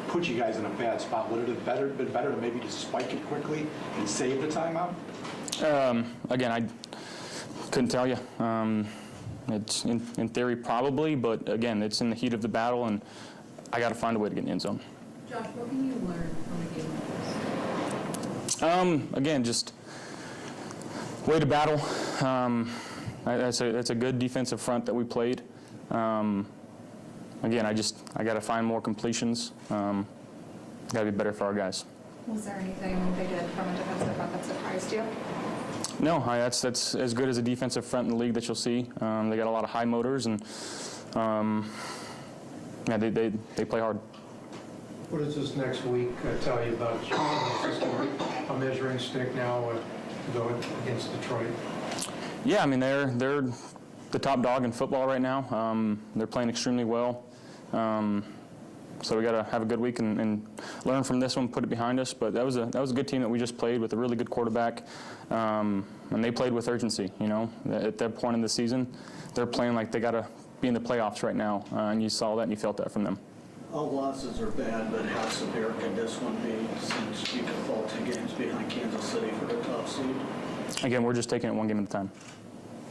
put you guys in a bad spot? Would it have been better to maybe just spike it quickly and save the timeout? Again, I couldn't tell you. It's in theory probably, but again, it's in the heat of the battle, and I got to find a way to get in the end zone. Josh, what can you learn from a game like this? Again, just way to battle. That's a good defensive front that we played. Again, I got to find more completions. Got to be better for our guys. Was there anything they did from a defensive front that surprised you? No, that's as good as a defensive front in the league that you'll see. They got a lot of high motors, and yeah, they play hard. What does this next week tell you about a measuring stick now going against Detroit? Yeah, I mean they're the top dog in football right now. They're playing extremely well. So we got to have a good week and learn from this one, put it behind us. But that was a good team that we just played with a really good quarterback, and they played with urgency. You know, at that point in the season, they're playing like they got to be in the playoffs right now, and you saw that and you felt that from them. All losses are bad, but how severe could this one be since you could fall 2 games behind Kansas City for the top seed? Again, we're just taking it one game at a time.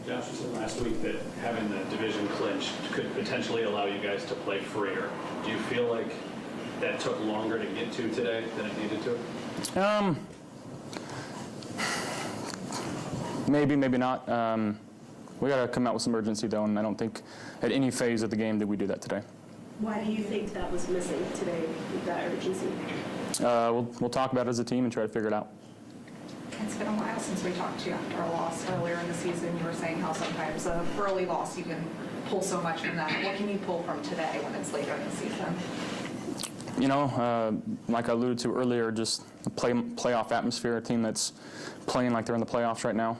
Josh, you said last week that having the division clinched could potentially allow you guys to play freer. Do you feel like that took longer to get to today than it needed to? Maybe, maybe not. We got to come out with some urgency, though, and I don't think at any phase of the game did we do that today. Why do you think that was missing today with that urgency? We'll talk about it as a team and try to figure it out. It's been a while since we talked to you after a loss earlier in the season. You were saying how sometimes an early loss you can pull so much from that. What can you pull from today when it's later in the season? You know, like I alluded to earlier, just the playoff atmosphere, a team that's playing like they're in the playoffs right now.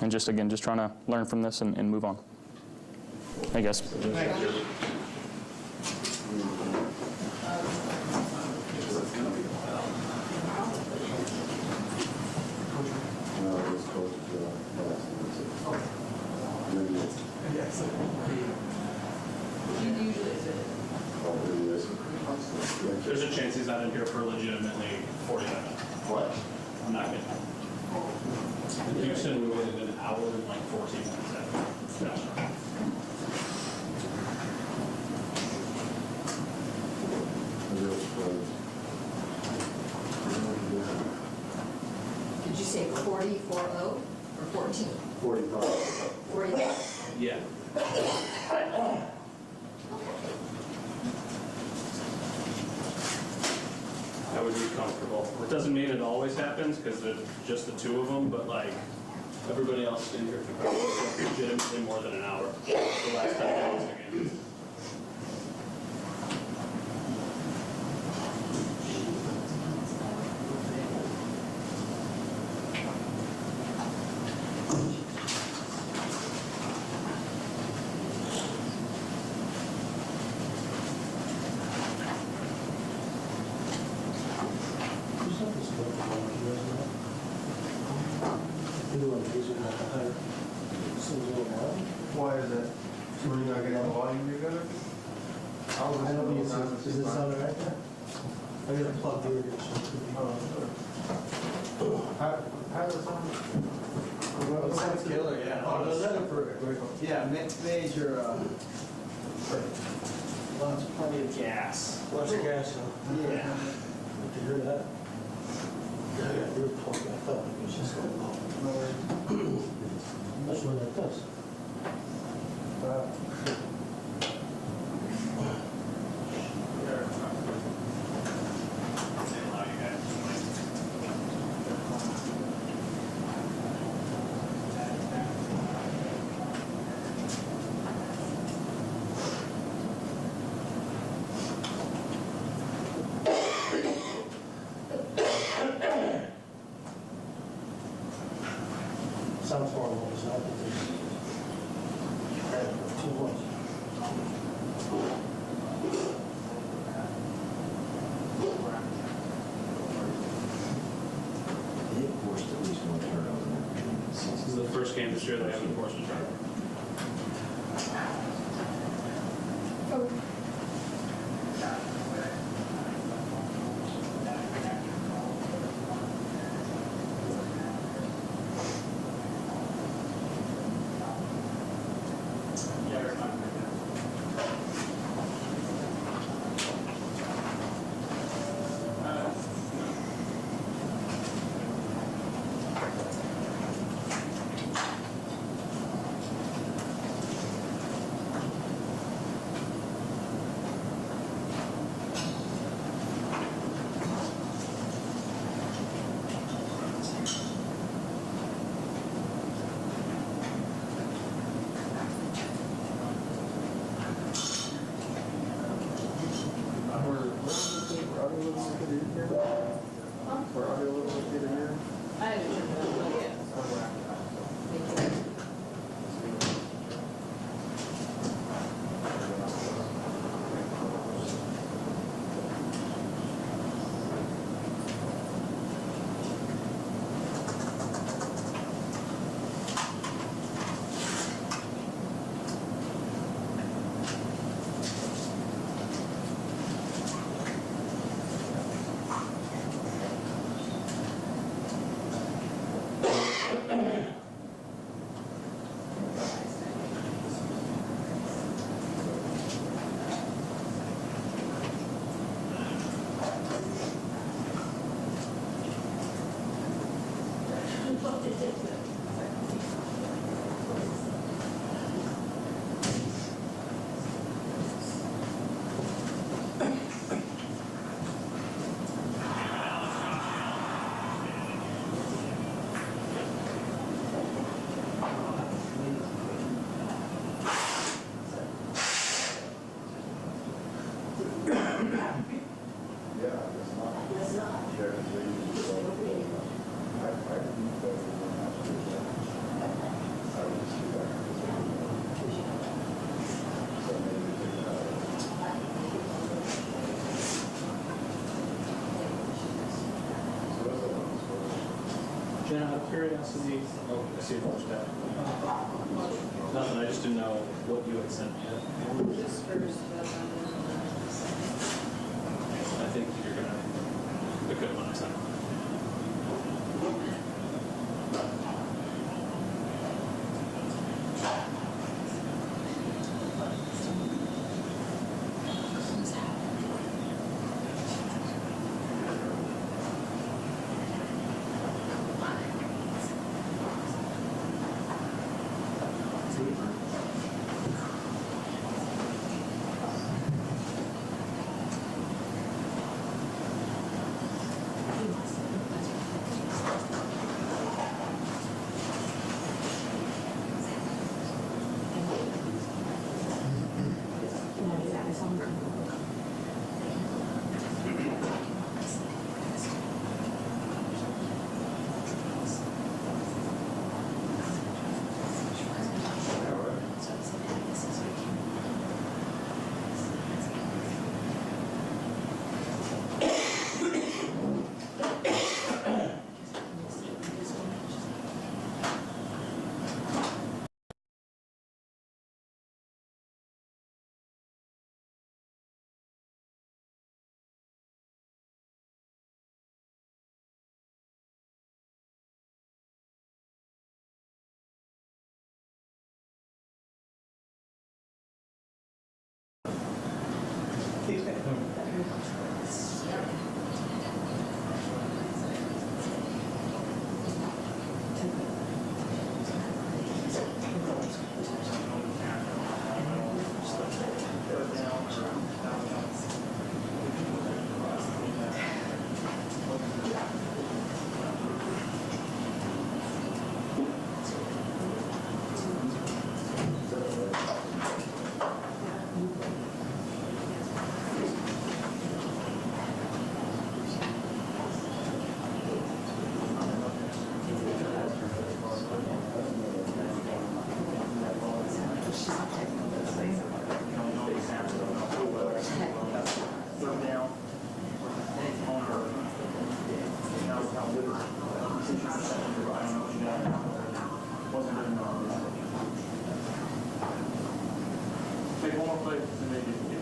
And just trying to learn from this and move on. I guess. Thank you. There's a chance he's not in here for legitimately 40 minutes. What? I'm not kidding. In Houston, we waited an hour and like 14 minutes after. Did you say 40, 4-0 or 14? 45. 45. Yeah. I would be comfortable. It doesn't mean it always happens because there's just the two of them, but like everybody else in here for legitimately more than an hour. The last time I was the game. Why is that? So we're not getting the volume together? I don't need to. Is this on right there? I gotta plug the irrigation. How does it sound? Well, sounds killer, yeah. Oh, does that? Yeah, major, Lots, plenty of gas. Lots of gas, huh? yeah. You can hear that? Yeah, you're talking. I thought it was just going low. That's what that does. Sounds horrible, it's not too much. They forced at least one turnover. This is the first game this year they haven't forced a turnover. Jenna, out of curiosity, oh, I see a bunch of that. Nothing, I just didn't know what you had sent me. Just first, I think you're gonna, the good one I sent. Take one more play and they didn't get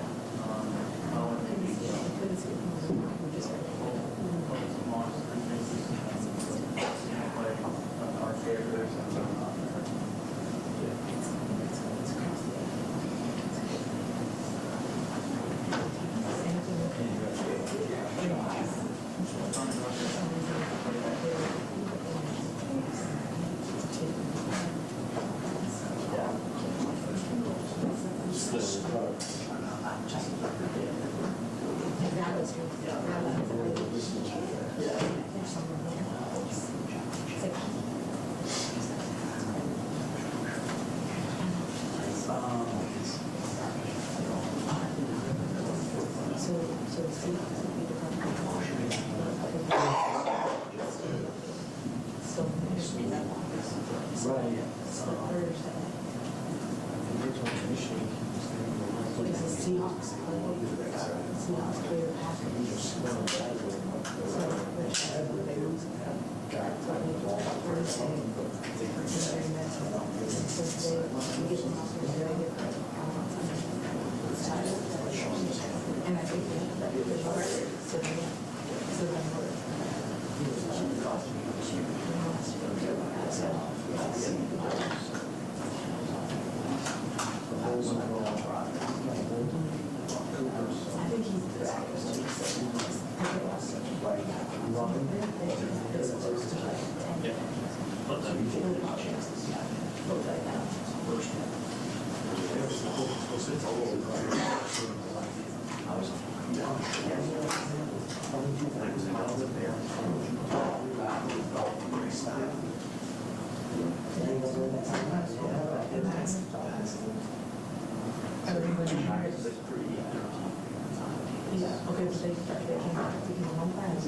Yeah, okay, but they came out, we came home fast.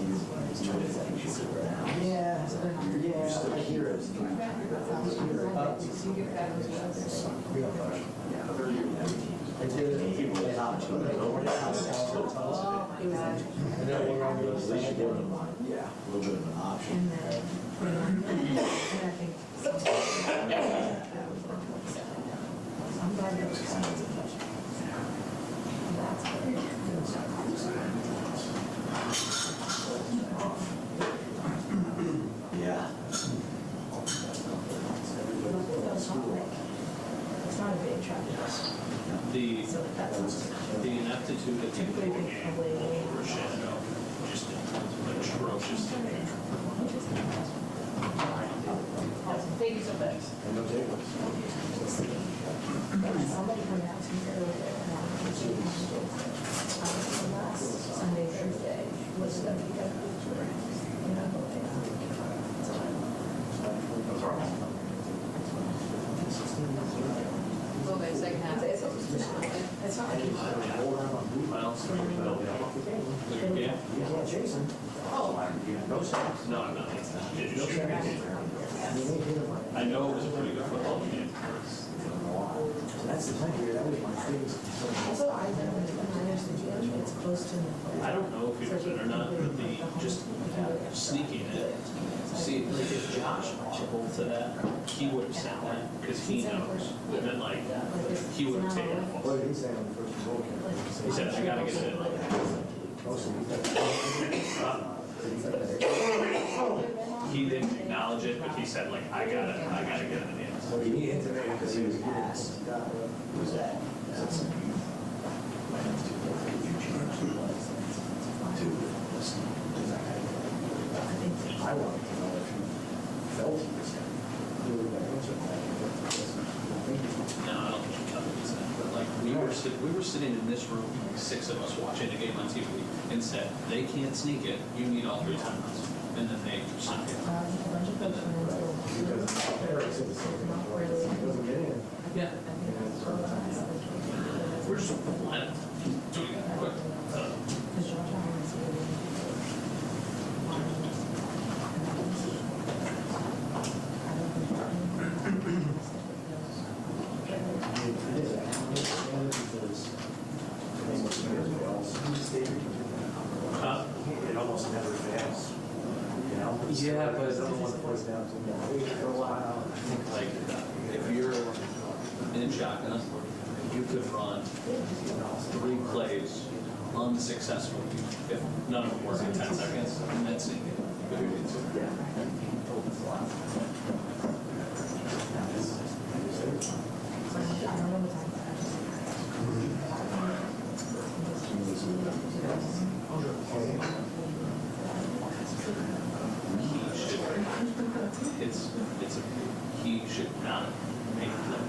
Yeah, so they're not, yeah. I hear it. I did it. Oh, my gosh. And then we're on the other At least side. you give them, yeah, a little bit of an option. And then, and I think. I'm glad that was kind of. That's great. Yeah. It's not a big truck. So that's. The ineptitude of Typically, people they probably. overshadow just atrocious. Thank you so much. And no tables. Somebody from out here earlier. Last Sunday, Thursday was the weekend. Well, second half. It's not like you. Yeah. Oh. No, I'm not. I know it was a pretty good football game. That's the thing here, that was my biggest concern. Also, I know when there's the gym, it's close to the. I don't know if he was in or not, but the just sneaking it. See, like if Josh chipped to that, he would have said that because he knows. And then like he would have taken it. What did he say on the first goal? He said, I gotta get it in. He didn't acknowledge it, but he said like, I gotta get it in the end. Well, he intimated because he was asked. Was that? I wanted to know if he felt he was doing that answer. No, I don't think he covered that. But like we were sitting in this room, like 6 of us watching a game on TV, and said they can't sneak it. You need all 3 timeouts, and then they snuck it. Yeah. We're just doing it quick. It almost never fails. You know? Yeah, but I don't want to force down too much. For a while. I think like if you're in shotgun, you could run 3 plays unsuccessfully if none of them work in 10 seconds, and then sneak it. He should not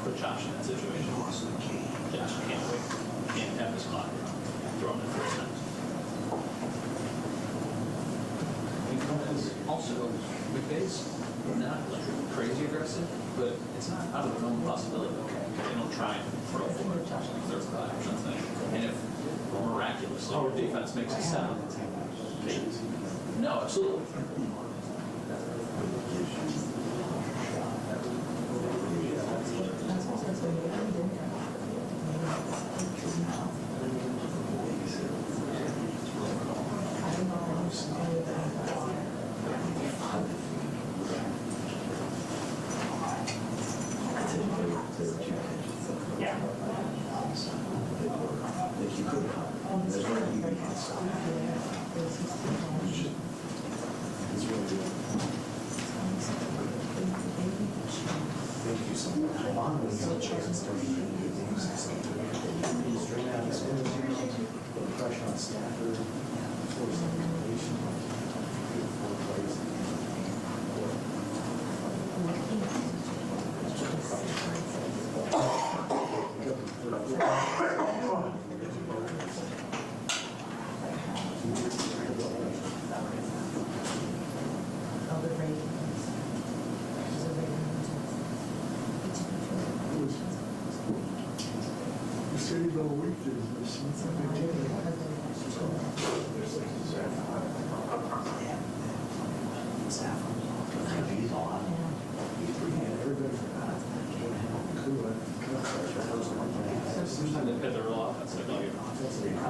put Josh in that situation. Josh can't wait. Can't have his clock thrown in first time. Because also, McVay's not like crazy aggressive, but it's not out of the realm of possibility. They don't try and throw for it like 35 or something. And if miraculously your defense makes a stop, no, absolutely.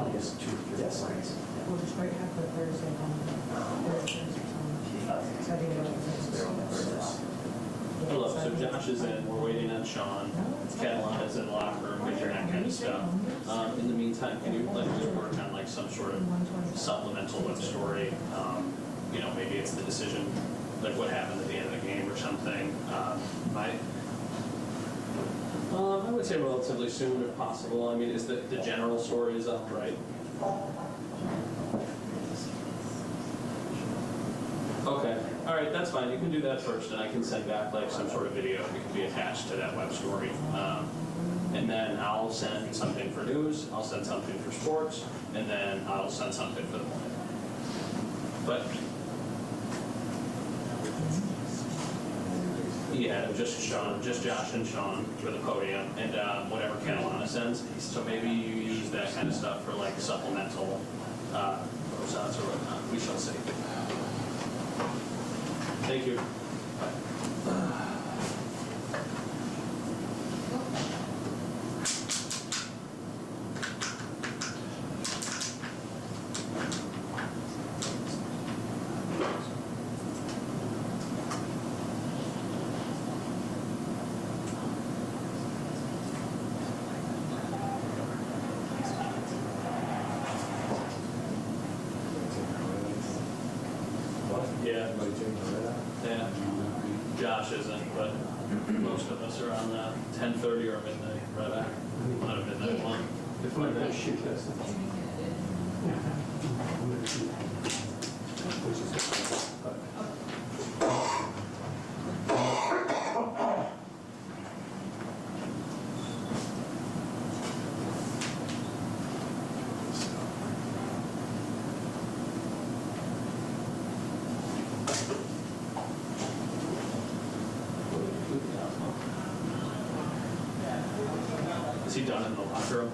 County is 2 or 3 points. Well, Detroit have the Thursday home. So I think it was. Hello, so Josh is in, we're waiting on Sean. Catalan is in the locker room, figuring that kind of stuff. In the meantime, can you like just work on like some sort of supplemental web story? You know, maybe it's the decision, like what happened at the end of the game or something. I would say relatively soon if possible. I mean, is the general story is up, right? Okay, all right, that's fine. You can do that first, and I can send back like some sort of video that can be attached to that web story. And then I'll send something for news, I'll send something for sports, and then I'll send something for the morning. But yeah, just Sean, just Josh and Sean for the podium, and whatever Catalana sends. So maybe you use that kind of stuff for like supplemental shots or whatnot. We shall see. Thank you. Yeah. Yeah. Josh isn't, but most of us are on 10:30 or midnight, right back. Not a midnight one. If we're going to shoot this. Is he done in the locker room?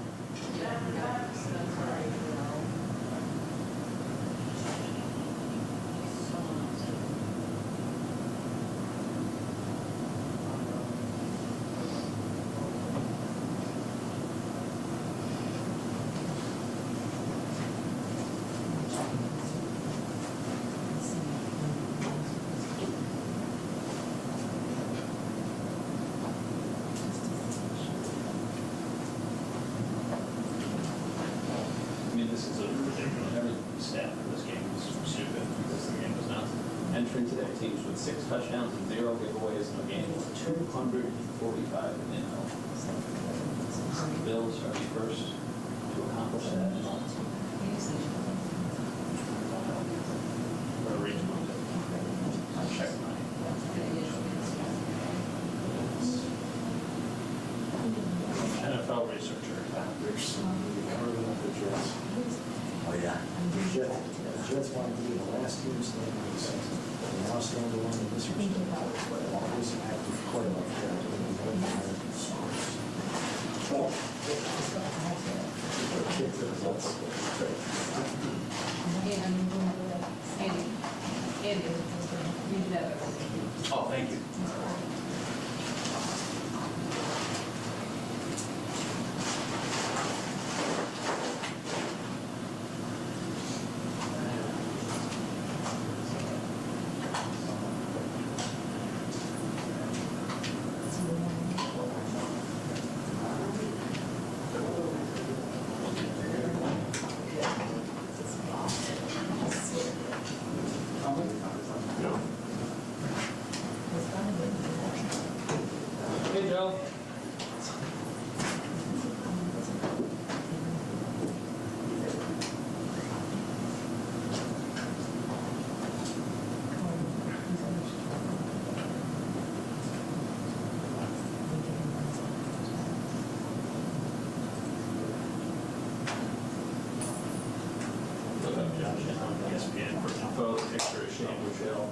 I mean, this is a ridiculous. Every stat for this game is stupid because the game was not. Entering today, teams with 6 touchdowns and 0 giveaways in the game with 245 in in-home. Bills are the first to accomplish that in all. Or regional. I'll check mine. NFL researcher. Oh, yeah. The Jets wanted to be the last team standing in the season. They now stand alone in this respect. Always active quarterback Oh, thank you. Hey, Joe. Look up Josh on ESPN for info. The picture is Shane Michelle.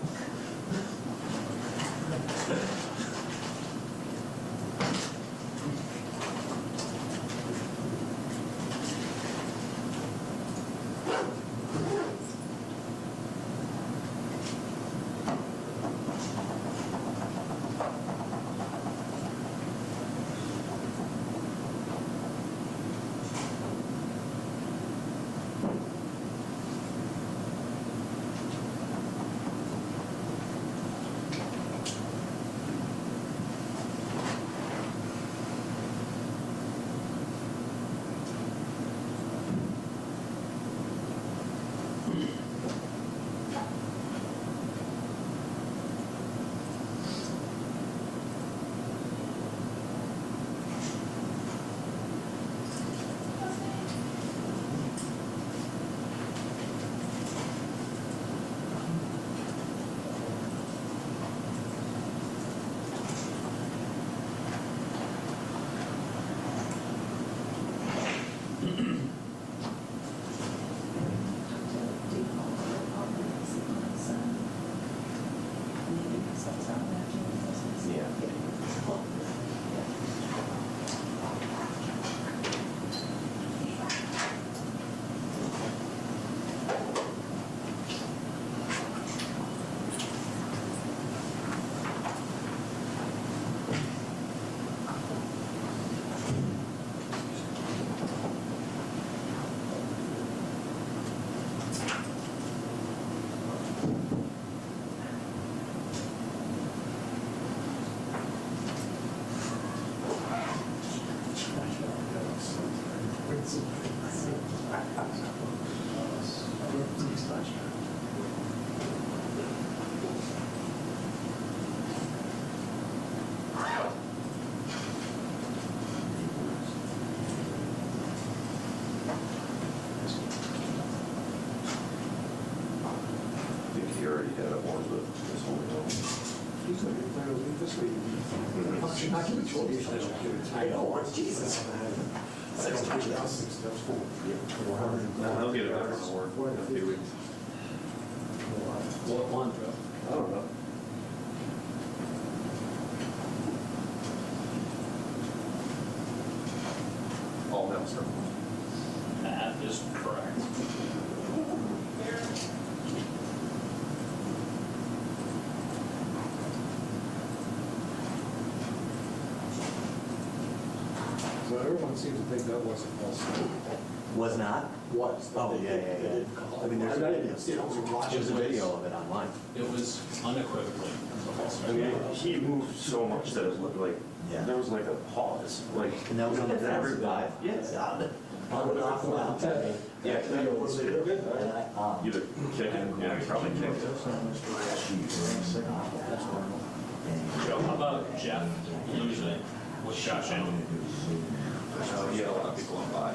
had it more, but this one we don't. I know, Jesus. I'll get it back on work in a few weeks. What one, Joe? I don't know. All master. That is correct. So everyone seems to think that wasn't false. Was not? Was. Oh, yeah. I mean, there's a there's a video of it online. It was unequivocally a false I mean, start. he moved so much that it looked like, Yeah. there was like a pause, like. And that was on the every- fast drive. Yeah. On the off the out. Yeah, And I, either kicking, yeah, probably kicked. Joe, how about Jeff losing with Josh Allen? He had a lot of people on by.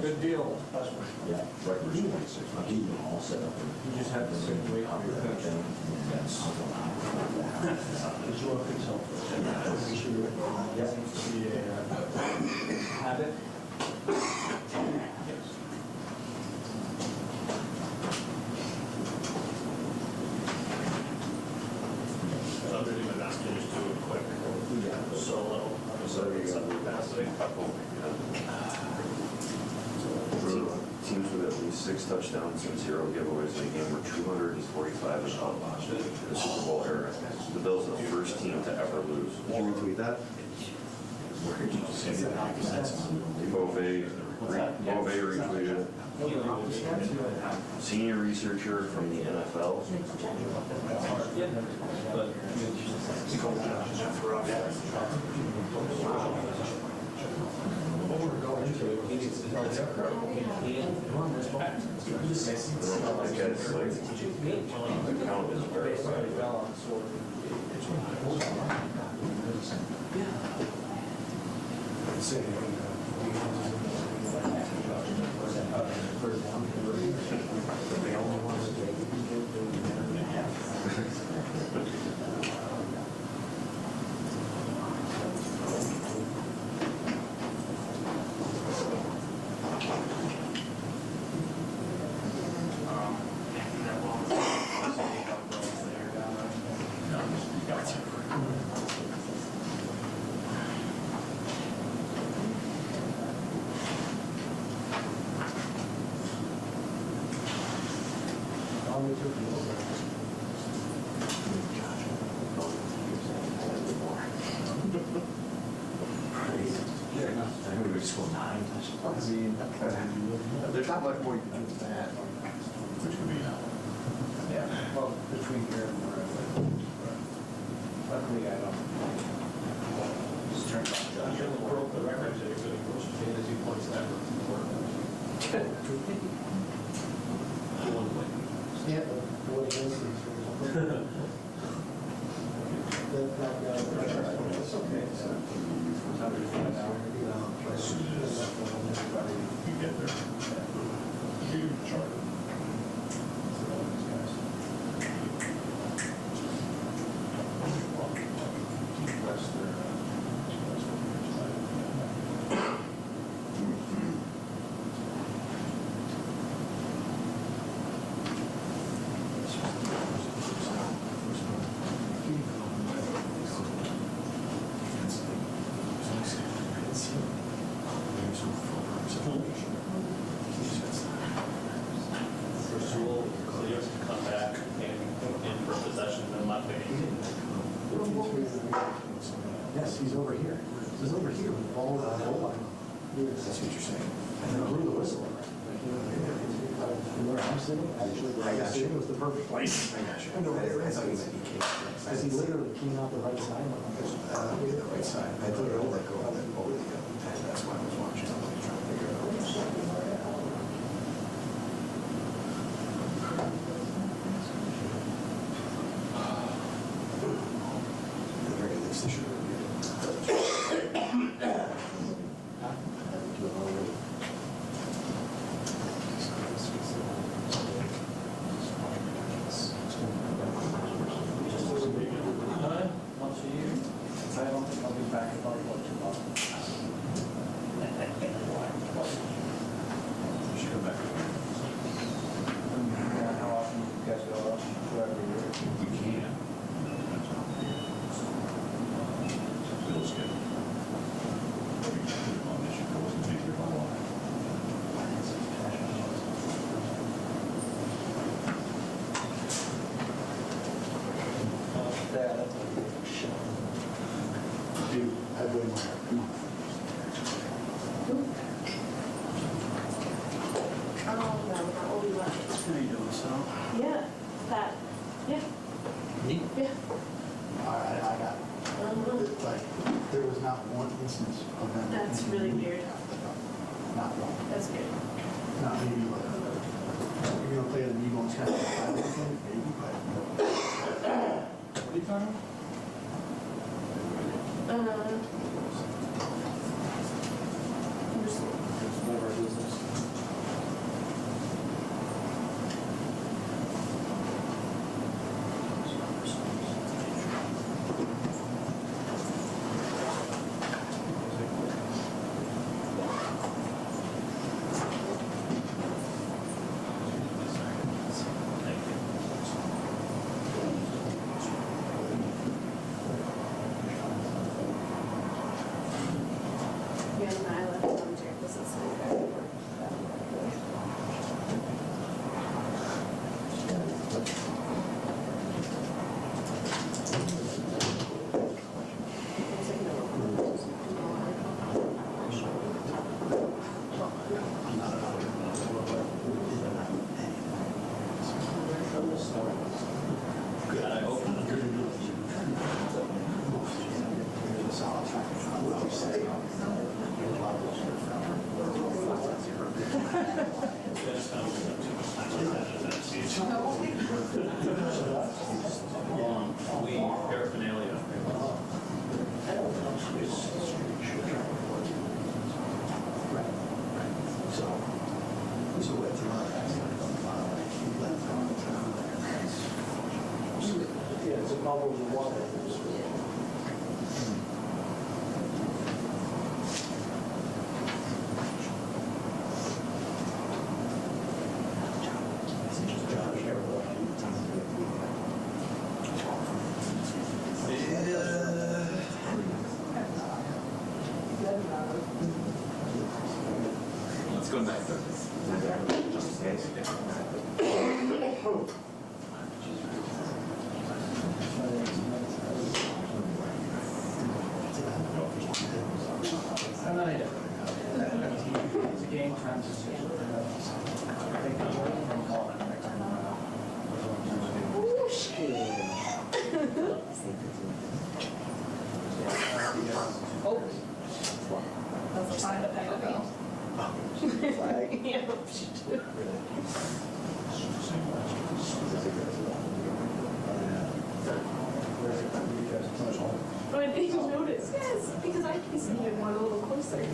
Good deal. Yeah. All set up. You just have to sit and wait for your pitch. Did you want to consult? Have it? So I'm really gonna ask you just do a quick solo. Capacity. Teams with at least 6 touchdowns and 0 giveaways in a game were 245 and up in the Super Bowl era. The Bills are the first team to ever lose. Did you retweet that? Bove retweeted. Senior researcher from the NFL. That guy's like, the count is verified. We just go 9 touchdowns. There's not much more you can do than that. Which could be now. Yeah, well, between here and where I live. Luckily, I don't. Just turn Josh Allen broke the record today for the most fantasy points ever. Yeah, what it is. That's okay. You get there. You charter. First rule, clear, come back, and in for possession, then left again. Yes, he's over here. He's over here with the ball on the goal line. That's what you're saying. And then blew the whistle. Where I'm sitting, actually, where I was sitting was the perfect place. I got you. I thought you meant he came. Because he literally came out the right side. The right side. I thought it over the other. That's why I was watching. I was trying to figure it out. Yeah, that, yeah, Neat. yeah. All right, I got it. Like, there was not one instance of them. That's really weird. Not one. That's good. Not maybe, but you're gonna play the Nebo and kind of maybe, but. What are you talking about? It's none of our business. Yeah, and I left some Jared was listening. Paraphernalia. Yeah, it's a bubble in the water. Let's go back. It's a game transition. I think I'm ready from calling next time. Oh. That's a sign that they go. Yeah. Oh, I didn't even notice. Yes, because I can see it one a little closer.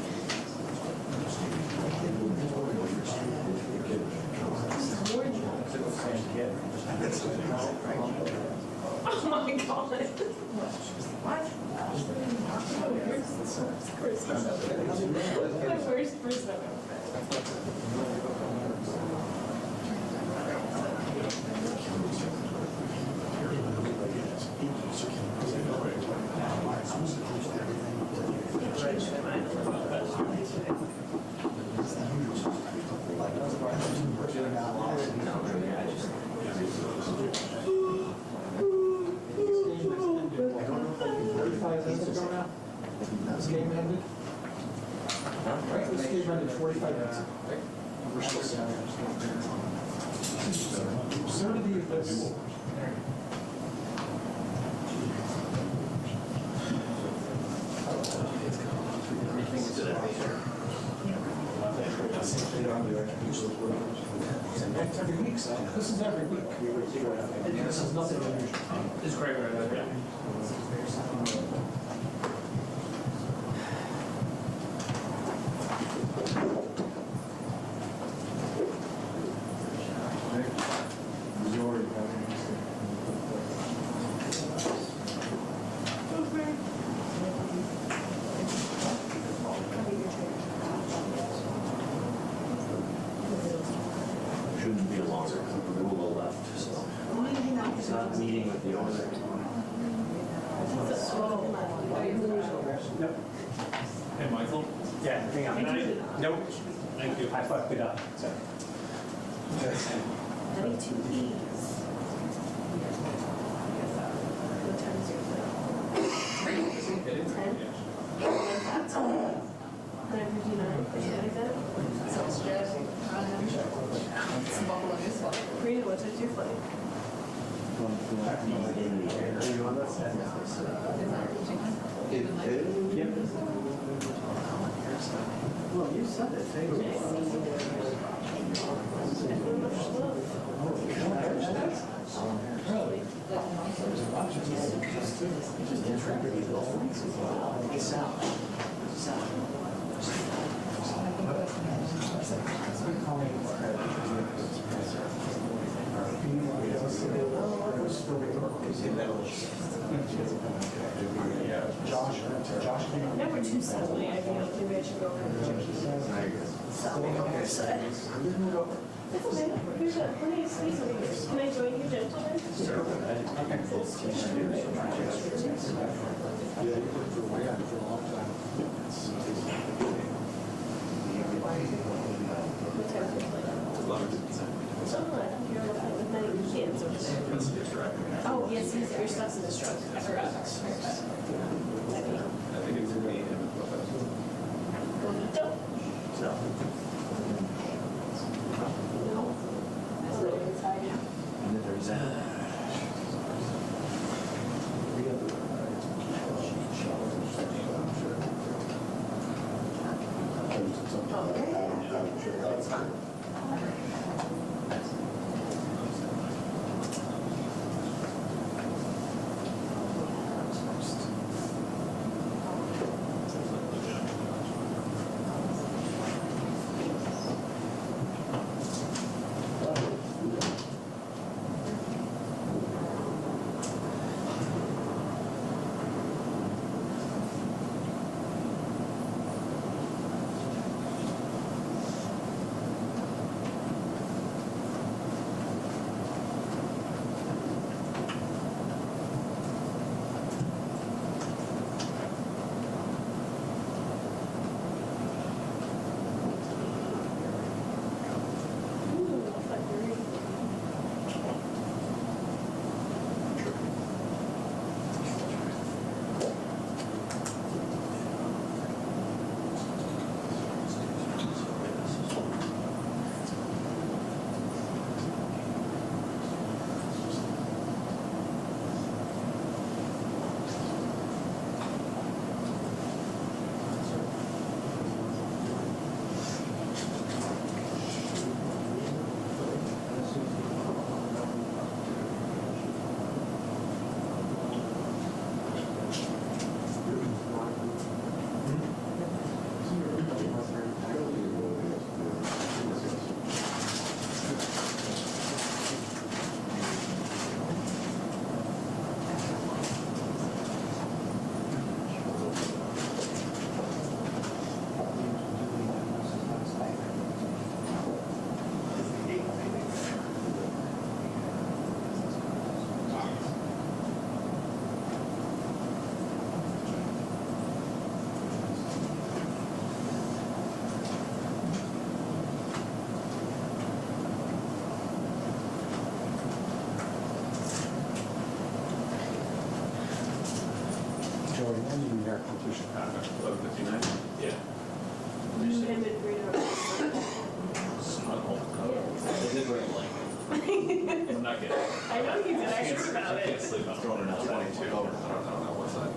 Oh my God. What? The worst person I've ever met. This game ended? Right, this game ended 45 minutes ago, right? We're still down there. Absurdity of this. It's every week, so this is every week. This is nothing unusual. It's great, right? Shouldn't be a longer rule left, so. It's not meeting with the owner. Hey, Michael? Yeah, hang on. Nope. Thank you. I fucked it up. So. I need 2 E's. What time is your flight? 10? 9:59. Is it like that? Sounds good. Some buffalo news. Rita, what time's your flight? play. Well, you said it, Now we're too suddenly, I feel like maybe I should go over and check. That's okay. Here's plenty of space over here. Can I join you, gentlemen? What time is it? Oh, I think you're with many kids over there. Oh, yes, your stuff's in this truck. I forgot. I think it's me and Bonito? No. No. That's what it's inside. And then there's that. yeah. You, him, and Rita. I did bring a blanket. I'm not kidding. I know you did, I heard about I can't it. sleep on a 22. I don't know what side.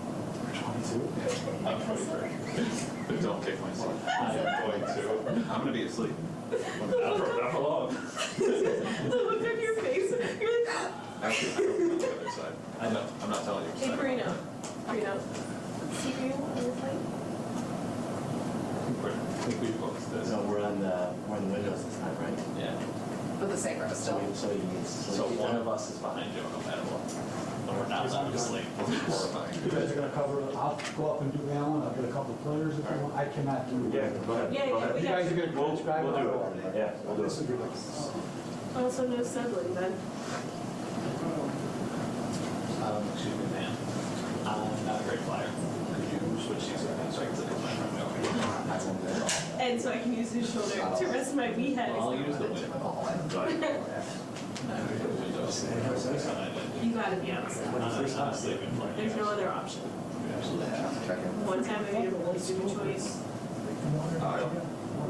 22? I'm 23. Don't kick my sleep. I am going to. I'm going to be asleep. Not for long. The look on your face, you're like, Actually, I don't know the other side. I know. I'm not telling you. hey, Brino. See Brino on your plate? I think we both this. So we're on the windows this time, right? Yeah. But the same row still. So you need. So one of us is behind you no matter what. And we're not allowed to sleep. Horrifying. You guys are gonna cover, I'll go up and do Allen, I'll get a couple players if you want, I cannot do. Yeah, go ahead. Yeah, Go yeah, ahead. we You guys are gonna transcribe. We'll do it. Yeah, we'll do This is it. ridiculous. Also, no settling then. Excuse me, man. I'm not a great flyer. Could you switch seats with me so I can sit in my front wheel? And so I can use his shoulder to rest my wee head. I'll use the window. You gotta be honest. I'm not sleeping for you. There's no other option. One time I made a really stupid choice.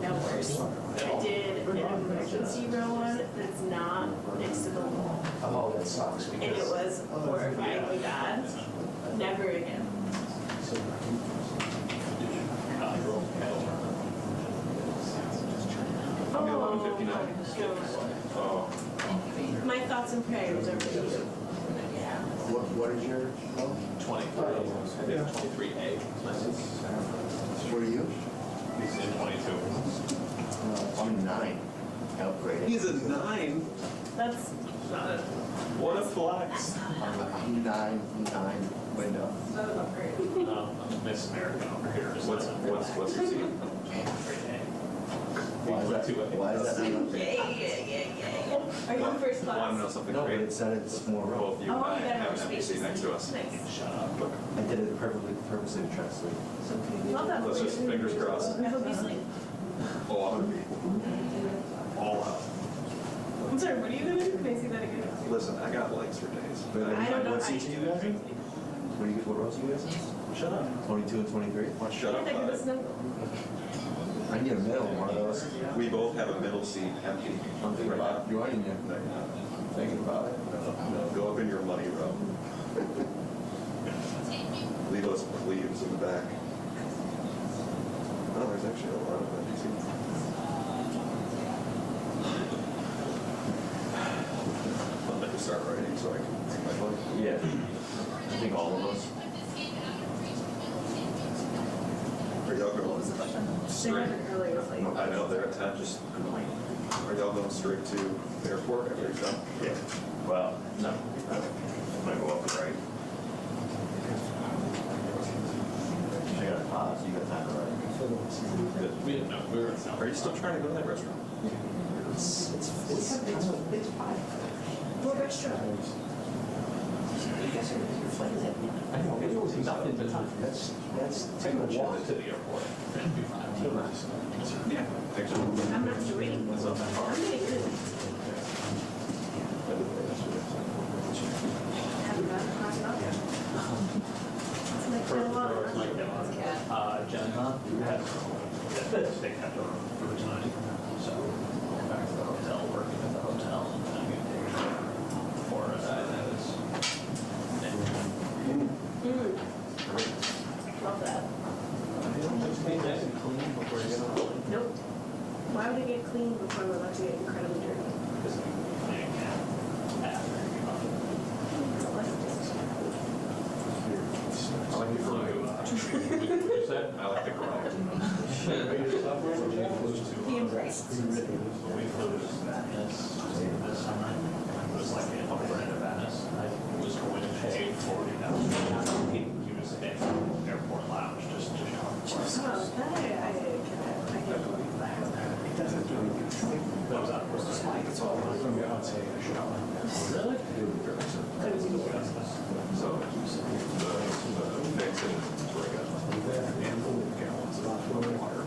got worse. I did an emergency row that's not next to the wall. Oh, that sucks. And it was horrifyingly bad. Never again. Oh, My thoughts and prayers are with you. What is your, 23. I think 23A. what are you? He's in 22. I'm 9. Upgraded. He's a 9. That's not a, What a flex. I'm 9 window. not an upgrade. I'm Miss American over here. what's your seat? Why is that? Why is that not upgraded? Yeah. Are you in first class? Want to know something No, but great? it said it's more row. Both you and Oh, I you got have more an empty spaces. seat next to us. Nice. Shut up. Look, I did it purposely to try to sleep. Love that. let's just fingers crossed. I hope you sleep. Oh, I'm gonna be all out. I'm sorry, what are you gonna do? Can I see that again? Listen, I got legs for days. I don't know What how seats you do you guys in? What rows do you guys in? Shut up. 22 and 23? Shut up. Yeah, give us bud. no. I need a middle one of those. We both have a middle seat empty. I'm thinking about joining you. No, you're not. Thinking about it. No, go up in your money row. Leave us plebes in the back. Oh, there's actually a lot of empty seats. I'll let you start writing so I can take my phone. Yeah. I think all of us. Are y'all going They straight? have an earlier flight. I know, they're at 10, just, are y'all going straight to the airport after you're done? Yeah. Well, no. I might go up the right. I got a pause. You got time to write. Good. We didn't know. We were in South. Are you still trying to go to that restaurant? More extra. I know, it was nothing but time. That's Take a walk to the airport and be fine. Yeah. Actually, I'm not doing. that's not that I'm hard. getting good. Haven't gotten a class up yet. It's like For so long. Jen, we had they kept her for the time. So went back to the hotel, working at the hotel, and then I get paid for it. That is. Love that. Nope. Why would it get clean before we're about to get incredibly dirty? I like the garage. I like the garage. The embrace. We flew to Venice this summer. It was like an upper end of Venice. I was going to pay $40. He was in airport lounge just to shower. Oh, that I get believe that. That was out of course. It's all from the outside of the shower. Really? So, the mix and bring it. And 4 gallons of water.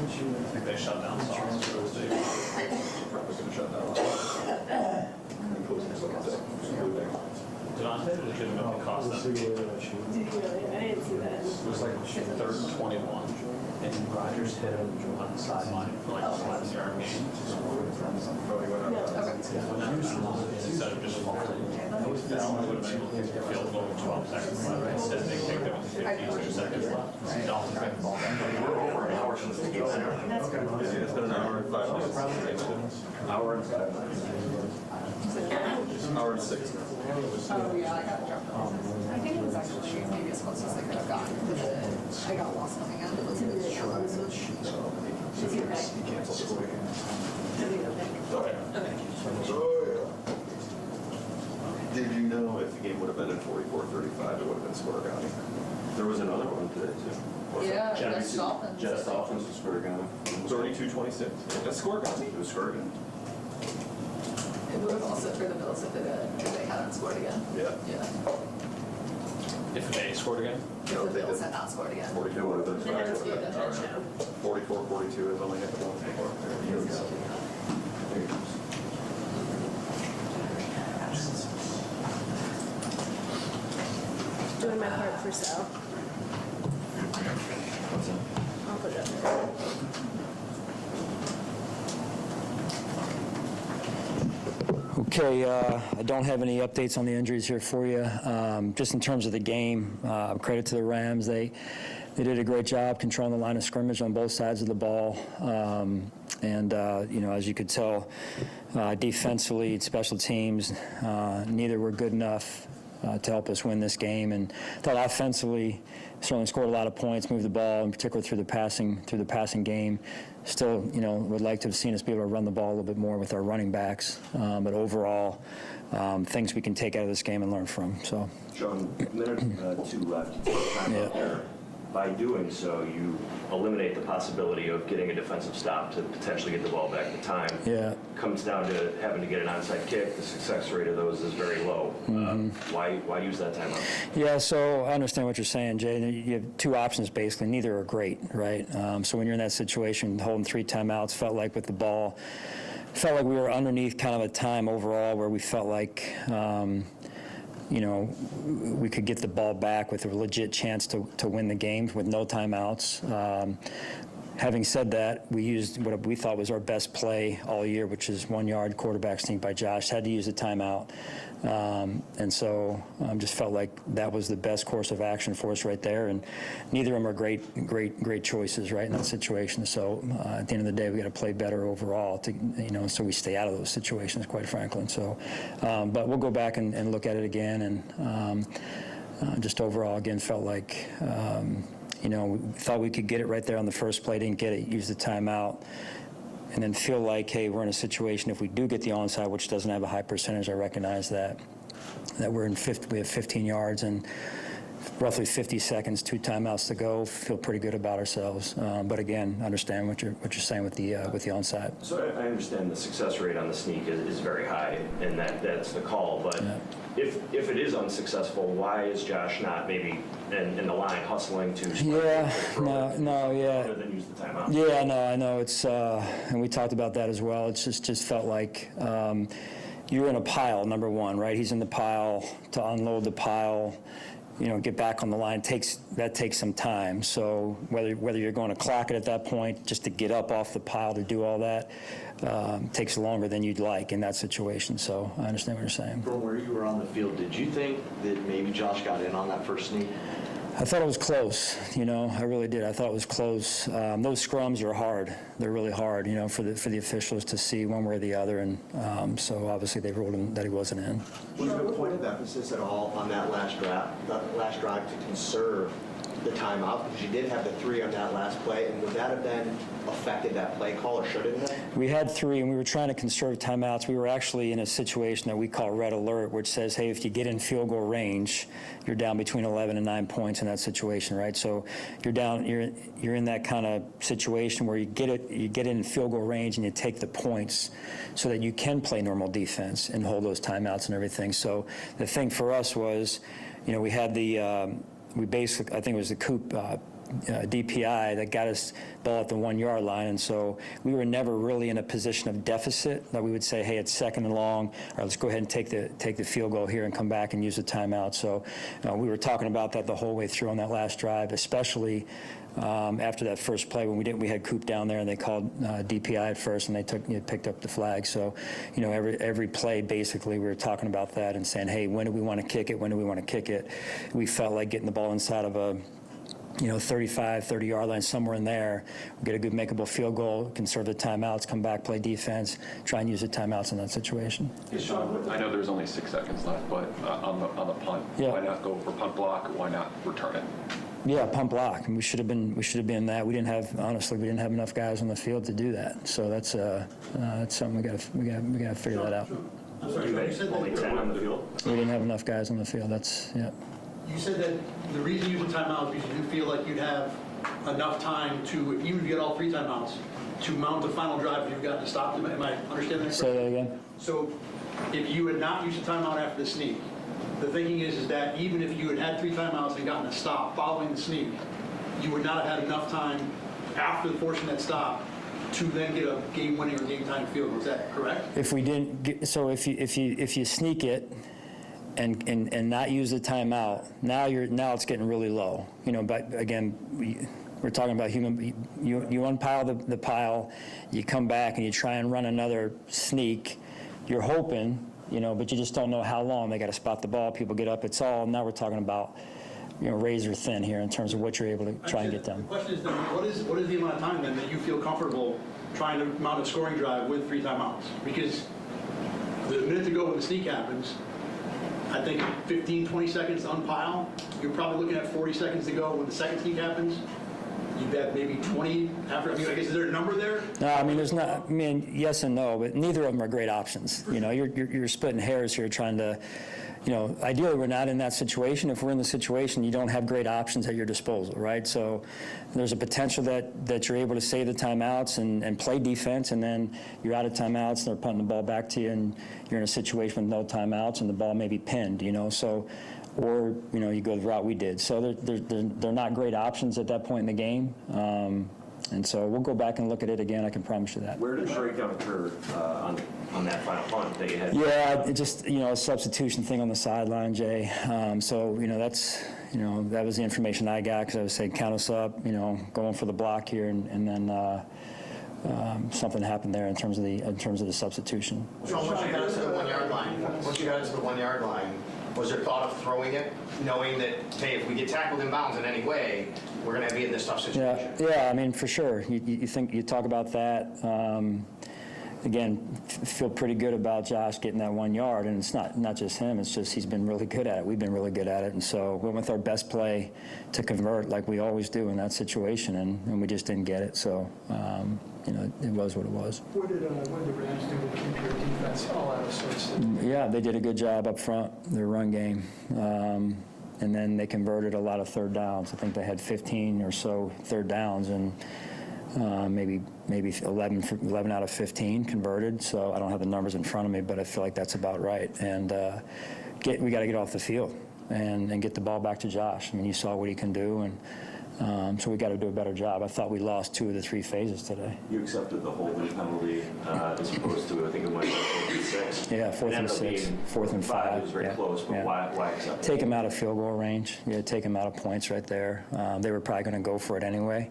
think they shut down Sauce Thursday. Probably gonna shut down Devontae legitimately cost them. Did you really? I didn't see that. It was like 3rd and 21, and Rodgers hit him on the sideline for like a 7-yard gain. Instead of just falling, it would have been field goal with 12 seconds left. Instead, they kicked it with 52 seconds left. Dolphins got the ball back. We're over an hour since the game started. That's good. It's been an hour and 5 minutes. Hour and 5 minutes. Hour and 6 minutes. Oh, yeah, I got jumped off. I think it was actually maybe as close as they could have gotten. I got lost coming in. Is he okay? Okay. Did you know if the game would have been at 44-35, it would have been Scorigani? There was another one today, too. Yeah, Jets Dolphins. Jets Dolphins was Scorigani. 32-26. That's Scorigani. It was Scorigani. It would have also for the Bills if they hadn't scored again. Yeah. Yeah. If they scored again? If the Bills had not scored again. 44 would have been Then it would be a touchdown. 44-42 is only happened once before. There you go. Doing my part for Sal. I'll put it up there. Okay, I don't have any updates on the injuries here for you. Just in terms of the game, credit to the Rams. They did a great job controlling the line of scrimmage on both sides of the ball. As you could tell, defensively, special teams, neither were good enough to help us win this game. And I thought offensively, certainly scored a lot of points, moved the ball, in particular through the passing game. Still, would like to have seen us be able to run the ball a little bit more with our running backs. But overall, things we can take out of this game and learn from. So, Sean, minute 2 left. You take time out there. By doing so, you eliminate the possibility of getting a defensive stop to potentially get the ball back. The time comes down to having to get an onside kick. The success rate of those is very low. Why use that time out? Yeah, so I understand what you're saying, Jay. You have two options, basically. Neither are great, right? So when you're in that situation, holding 3 timeouts, felt like with the ball, felt like we were underneath kind of a time overall where we felt like we could get the ball back with a legit chance to win the game with no timeouts. Having said that, we used what we thought was our best play all year, which is 1-yard quarterback sneak by Josh. Had to use a timeout. And so just felt like that was the best course of action for us right there. And neither of them are great choices, right, in that situation. So at the end of the day, we got to play better overall to, so we stay out of those situations, quite frankly. And so, but we'll go back and look at it again. And just overall, again, felt like, we thought we could get it right there on the first play, didn't get it, used the timeout. And then feel like, hey, we're in a situation, if we do get the onside, which doesn't have a high percentage, I recognize that we're in we have 15 yards and roughly 50 seconds, 2 timeouts to go. Feel pretty good about ourselves. But again, understand what you're saying with the onside. So I understand the success rate on the sneak is very high, and that's the call. But if it is unsuccessful, why is Josh not maybe in the line hustling to? Other than use the timeout. Yeah, no, I know it's, and we talked about that as well. It's just felt like you're in a pile. Number one, right? He's in the pile. To unload the pile, get back on the line that takes some time. So whether you're going to clock it at that point, just to get up off the pile to do all that, takes longer than you'd like in that situation. So I understand what you're saying. From where you were on the field, did you think that maybe Josh got in on that first sneak? I thought it was close, I really did. I thought it was close. Those scrums are hard. They're really hard, for the officials to see one way or the other, and so obviously they ruled him that he wasn't in. Was there a point of emphasis at all on that last drive to conserve the timeout? Because you did have the 3 on that last play, and would that have then affected that play call, or should it have? We had 3, and we were trying to conserve timeouts. We were actually in a situation that we call red alert, which says, hey, if you get in field goal range, you're down between 11 and 9 points in that situation, right? So you're in that kind of situation where you get in field goal range and you take the points so that you can play normal defense and hold those timeouts and everything. So the thing for us was, we had the we basically, I think it was the Coop DPI that got us ball at the 1-yard line, and so we were never really in a position of deficit that we would say, hey, it's 2nd and long, all right, let's go ahead and take the field goal here and come back and use the timeout. So we were talking about that the whole way through on that last drive, especially after that first play when we had Coop down there and they called DPI at first and they picked up the flag. So, every play basically we were talking about that and saying, hey, when do we want to kick it? When do we want to kick it? We felt like getting the ball inside of a 35, 30-yard line, somewhere in there, get a good makeable field goal, conserve the timeouts, come back, play defense, try and use the timeouts in that situation. Hey, Sean, I know there's only 6 seconds left, but on the punt, why not go for punt block? Why not return it? Yeah, punt block. We should have been that. We didn't have enough guys on the field to do that. So that's something we got to figure that out. I'm sorry, you said only 10 on the field? We didn't have enough guys on the field. You said that the reason you use the timeouts is because you feel like you'd have enough time to, if you would get all 3 timeouts, to mount the final drive if you've gotten to stop them. Am I understanding that? Say that again. So if you had not used the timeout after the sneak, the thinking is that even if you had had 3 timeouts and gotten a stop following the sneak, you would not have had enough time after forcing that stop to then get a game-winning or game-time field goal. Is that correct? If we didn't get, so if you sneak it and not use the timeout, now it's getting really low. But again, we're talking about human. You unpile the pile, you come back and you try and run another sneak. You're hoping. But you just don't know how long. They got to spot the ball. People get up. It's all. Now we're talking about, razor thin here in terms of what you're able to try and get done. The question is then, what is the amount of time then that you feel comfortable trying to mount a scoring drive with 3 timeouts? Because the minute to go when the sneak happens, I think 15, 20 seconds to unpile. You're probably looking at 40 seconds to go when the second sneak happens. You've got maybe 20 after. I guess is there a number there? No, there's not. Yes and no, but neither of them are great options. You're splitting hairs here, trying to. Ideally, we're not in that situation. If we're in the situation, you don't have great options at your disposal, right? So there's a potential that you're able to save the timeouts and play defense, and then you're out of timeouts, and they're punting the ball back to you, and you're in a situation with no timeouts, and the ball may be pinned, So. Or, you go the route we did. So they're not great options at that point in the game. And so we'll go back and look at it again. I can promise you that. Where did the breakdown occur on that final punt that you had? Yeah, it just, a substitution thing on the sideline, Jay. So, that was the information I got because I was saying, count us up, going for the block here. And then something happened there in terms of the substitution. So once you got to the 1-yard line, was there thought of throwing it, knowing that, hey, if we get tackled in bounds in any way, we're going to be in this tough situation? Yeah, for sure. You talk about that. Again, feel pretty good about Josh getting that 1 yard, and it's not just him. It's just he's been really good at it. We've been really good at it, and so we went with our best play to convert like we always do in that situation, and we just didn't get it. So, it was what it was. What did the Rams do to keep your defense all out of sorts? Yeah, they did a good job up front, their run game. And then they converted a lot of third downs. I think they had 15 or so third downs, and maybe 11 out of 15 converted. So I don't have the numbers in front of me, but I feel like that's about right. And we got to get off the field and get the ball back to Josh. You saw what he can do, and so we got to do a better job. I thought we lost 2 of the 3 phases today. You accepted the holding penalty as opposed to, I think it might be 4th and 6. Yeah, 4th and 6, 4th and 5. It was very close, but why accept it? Take him out of field goal range. Yeah, take him out of points right there. They were probably going to go for it anyway,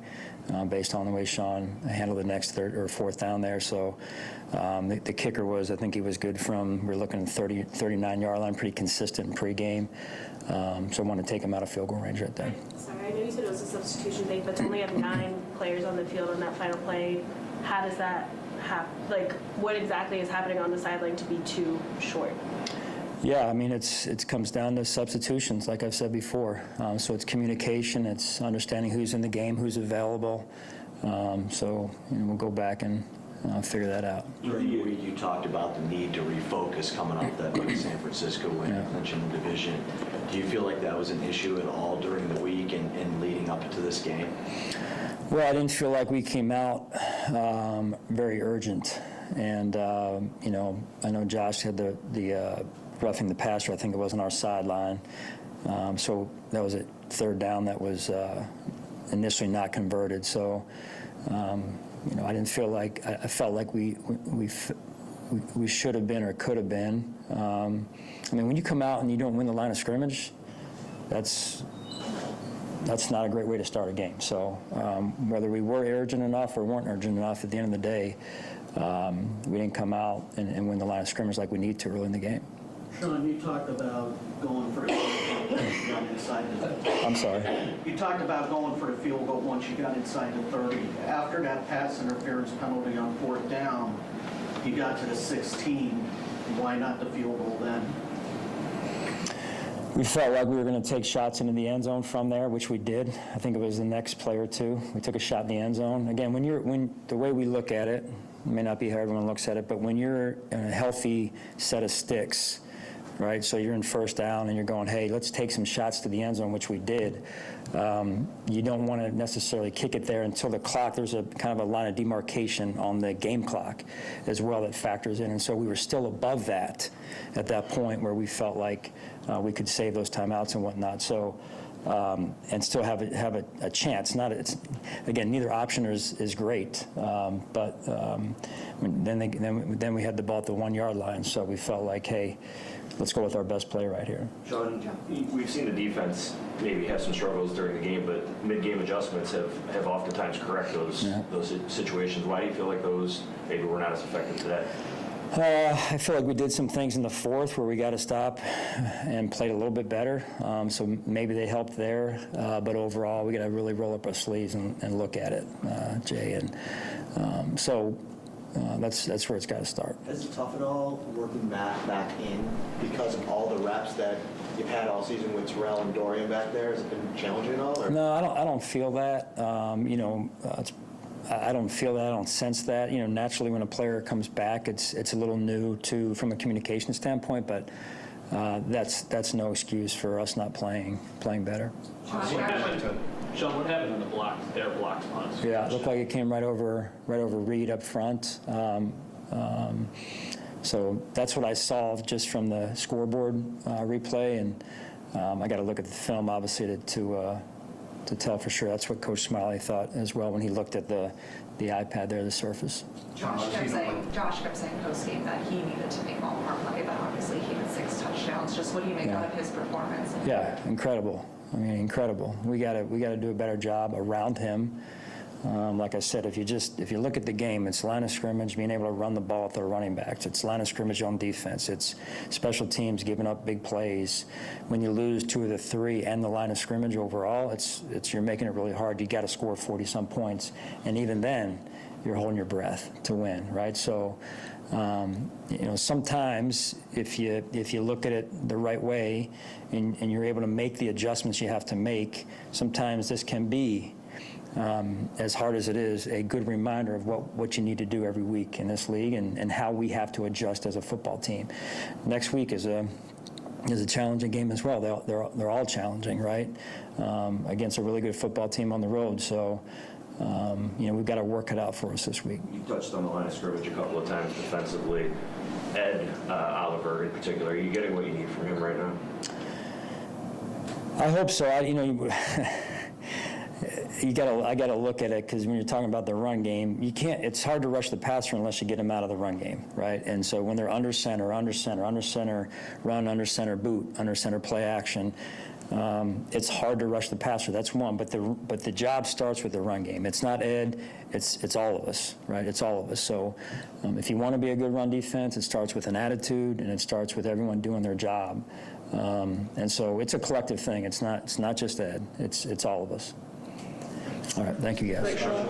based on the way Sean handled the next 3rd or 4th down there. So the kicker was, I think he was good from, we're looking at 39-yard line, pretty consistent pregame. So I want to take him out of field goal range right there. Sorry, I know you said it was a substitution thing, but to only have 9 players on the field on that final play, how does that happen? Like, what exactly is happening on the sideline to be too short? Yeah, it comes down to substitutions, like I've said before. So it's communication, it's understanding who's in the game, who's available. So we'll go back and figure that out. During the week, you talked about the need to refocus coming off that big San Francisco win, clinching the division. Do you feel like that was an issue at all during the week and leading up to this game? Well, I didn't feel like we came out very urgent. And, I know Josh had the roughing the passer, I think it was on our sideline. So that was a 3rd down that was initially not converted. So, you know, I didn't feel like, I felt like we should have been or could have been. I mean, when you come out and you don't win the line of scrimmage, that's not a great way to start a game. So whether we were urgent enough or weren't urgent enough, at the end of the day, we didn't come out and win the line of scrimmage like we need to early in the game. Sean, you talked about going for the field goal once you got inside the... I'm sorry? You talked about going for the field goal once you got inside the 30. After that pass interference penalty on 4th down, you got to the 16. Why not the field goal then? We felt like we were going to take shots into the end zone from there, which we did. I think it was the next play or two. We took a shot in the end zone. Again, when the way we look at it, may not be how everyone looks at it, but when you're in a healthy set of sticks, right? So you're in 1st down and you're going, hey, let's take some shots to the end zone, which we did. You don't want to necessarily kick it there until the clock, there's a kind of a line of demarcation on the game clock as well that factors in. And so we were still above that at that point where we felt like we could save those timeouts and whatnot. So, and still have a chance. Again, neither option is great, but then we had the ball at the 1 yard line, so we felt like, hey, let's go with our best play right here. Sean, we've seen the defense maybe have some struggles during the game, but mid-game adjustments have oftentimes correct those situations. Why do you feel like those maybe were not as effective today? I feel like we did some things in the 4th where we got to stop and played a little bit better. So maybe they helped there. But overall, we got to really roll up our sleeves and look at it, Jay. And so that's where it's got to start. Is it tough at all working back in because of all the reps that you've had all season with Terrell and Dorian back there? Has it been challenging at all? Or? No, I don't feel that. You know, I don't feel that. I don't sense that. You know, naturally when a player comes back, it's a little new from a communication standpoint, but that's no excuse for us not playing better. Sean, what happened in their block spots? Yeah, it looked like it came right over Reed up front. So that's what I saw just from the scoreboard replay, and I got to look at the film obviously to tell for sure. That's what Coach Smiley thought as well when he looked at the iPad there, the surface. Josh kept saying post-game that he needed to make all more play, but obviously he had 6 touchdowns. Just what do you make out of his performance? Yeah, incredible. I mean, incredible. We got to do a better job around him. Like I said, if you look at the game, it's line of scrimmage, being able to run the ball with their running backs. It's line of scrimmage on defense. It's special teams giving up big plays. When you lose 2 of the 3 and the line of scrimmage overall, it's you're making it really hard. You got to score 40-some points, and even then, you're holding your breath to win, right? So, you know, sometimes if you look at it the right way, and you're able to make the adjustments you have to make, sometimes this can be. As hard as it is, a good reminder of what you need to do every week in this league and how we have to adjust as a football team. Next week is a challenging game as well. They're all challenging, right? Against a really good football team on the road. So, you know, we've got to work it out for us this week. You touched on the line of scrimmage a couple of times defensively. Ed Oliver in particular, are you getting what you need from him right now? I hope so. I got to look at it because when you're talking about the run game, it's hard to rush the passer unless you get them out of the run game, right? And so when they're under center, run, under center boot, under center play action, it's hard to rush the passer. That's one, but the job starts with the run game. It's not Ed, it's all of us, right? It's all of us. So if you want to be a good run defense, it starts with an attitude and it starts with everyone doing their job. And so it's a collective thing. It's not just Ed. It's all of us. All right. Thank you, guys. Thanks, Sean.